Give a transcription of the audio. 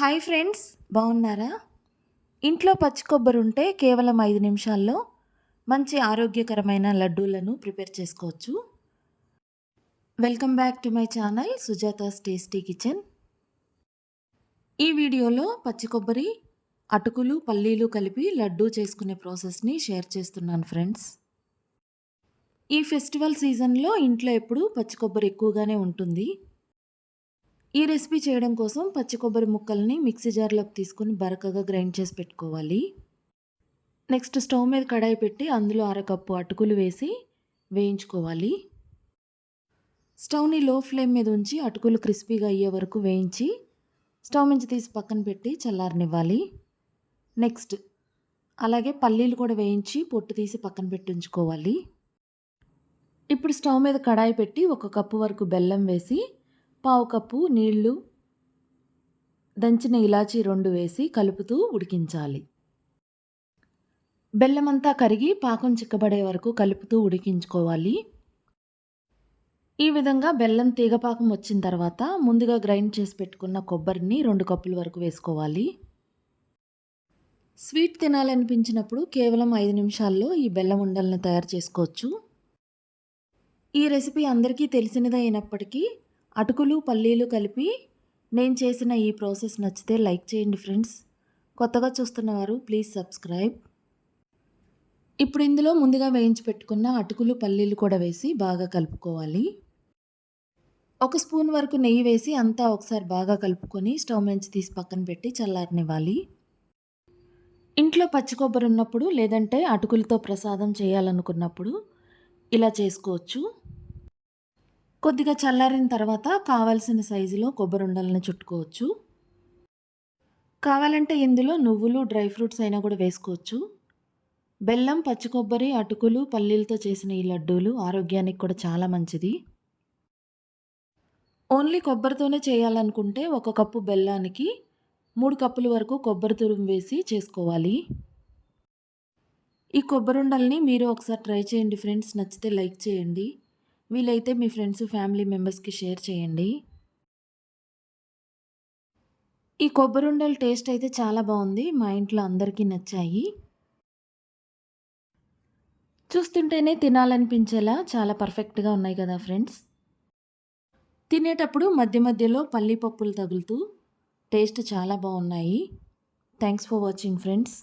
Hi friends, బాగున్నారా? ఇంట్లో పచ్చి కొబ్బరి ఉంటే కేవలం 5 నిమిషాల్లో మంచి ఆరోగ్యకరమైన లడ్డూలను ప్రిపేర్ చేసుకోవచ్చు. Welcome back to my channel Sujata's tasty kitchen. ఈ వీడియోలో పచ్చి కొబ్బరి, అటుకులు, పల్లీలు కలిపి లడ్డూ చేసుకునే ప్రాసెస్ని షేర్ చేస్తున్నాను ఫ్రెండ్స్. ఈ ఫెస్టివల్ సీజన్లో ఇంట్లో ఎప్పుడూ పచ్చి కొబ్బరి ఎక్కువగానే ఉంటుంది. ఈ రెసిపీ చేయడం కోసం పచ్చి కొబ్బరి ముక్కల్ని మిక్సీ జార్లోకి తీసుకొని బరకగా గ్రైండ్ చేసి పెట్టుకోవాలి. నెక్స్ట్ స్టవ్ మీద కడాయి పెట్టి అందులో అరకప్పు అటుకులు వేసి వేయించుకోవాలి. స్టవ్ని లో ఫ్లేమ్ మీద ఉంచి అటుకులు క్రిస్పీగా అయ్యే వరకు వేయించి స్టవ్ నుంచి తీసి పక్కన పెట్టి చల్లారనివ్వాలి. నెక్స్ట్ అలాగే పల్లీలు కూడా వేయించి పొట్టు తీసి పక్కన పెట్టి ఉంచుకోవాలి. ఇప్పుడు స్టవ్ మీద కడాయి పెట్టి 1 కప్పు వరకు బెల్లం వేసి పావు కప్పు నీళ్లు, దంచిన ఇలాచీ 2 వేసి కలుపుతూ ఉడికించాలి. బెల్లమంతా కరిగి పాకం చిక్కబడే వరకు కలుపుతూ ఉడికించుకోవాలి. ఈ విధంగా బెల్లం తీగపాకం వచ్చిన తర్వాత ముందుగా గ్రైండ్ చేసి పెట్టుకున్న కొబ్బరిని 2 కప్పుల వరకు వేసుకోవాలి. స్వీట్ తినాలనిపించినప్పుడు కేవలం 5 నిమిషాల్లో ఈ బెల్లం ఉండలను తయారు చేసుకోవచ్చు. ఈ రెసిపీ అందరికీ తెలిసినదే అయినప్పటికీ అటుకులు, పల్లీలు కలిపి నేను చేసిన ఈ ప్రాసెస్ నచ్చితే లైక్ చేయండి ఫ్రెండ్స్. కొత్తగా చూస్తున్నవారు ప్లీజ్ సబ్స్క్రైబ్. ఇప్పుడు ఇందులో ముందుగా వేయించి పెట్టుకున్న అటుకులు, పల్లీలు కూడా వేసి బాగా కలుపుకోవాలి. 1 స్పూన్ వరకు నెయ్యి వేసి అంతా ఒకసారి బాగా కలుపుకొని స్టవ్ నుంచి తీసి పక్కన పెట్టి చల్లారనివ్వాలి. ఇంట్లో పచ్చి కొబ్బరి ఉన్నప్పుడు లేదంటే అటుకులతో ప్రసాదం చేయాలనుకున్నప్పుడు ఇలా చేసుకోవచ్చు. కొద్దిగా చల్లారిన తర్వాత కావాల్సిన సైజులో కొబ్బరి ఉండలను చుట్టుకోవచ్చు. కావాలంటే ఇందులో నువ్వులు, డ్రై ఫ్రూట్స్ అయినా కూడా వేసుకోవచ్చు. బెల్లం, పచ్చి కొబ్బరి, అటుకులు, పల్లీలతో చేసిన ఈ లడ్డూలు ఆరోగ్యానికి కూడా చాలా మంచిది. ఓన్లీ కొబ్బరితోనే చేయాలనుకుంటే 1 కప్పు బెల్లానికి 3 కప్పుల వరకు కొబ్బరి తురుము వేసి చేసుకోవాలి. ఈ కొబ్బరుండల్ని మీరు ఒకసారి ట్రై చేయండి ఫ్రెండ్స్. నచ్చితే లైక్ చేయండి. వీలైతే మీ ఫ్రెండ్స్, ఫ్యామిలీ మెంబర్స్కి షేర్ చేయండి. ఈ కొబ్బరుండల టేస్ట్ అయితే చాలా బాగుంది. మా ఇంట్లో అందరికీ నచ్చాయి. చూస్తుంటేనే తినాలనిపించేలా చాలా పర్ఫెక్ట్గా ఉన్నాయి కదా ఫ్రెండ్స్. తినేటప్పుడు మధ్య మధ్యలో పల్లి పప్పులు తగులుతూ టేస్ట్ చాలా బాగున్నాయి. Thanks for watching friends.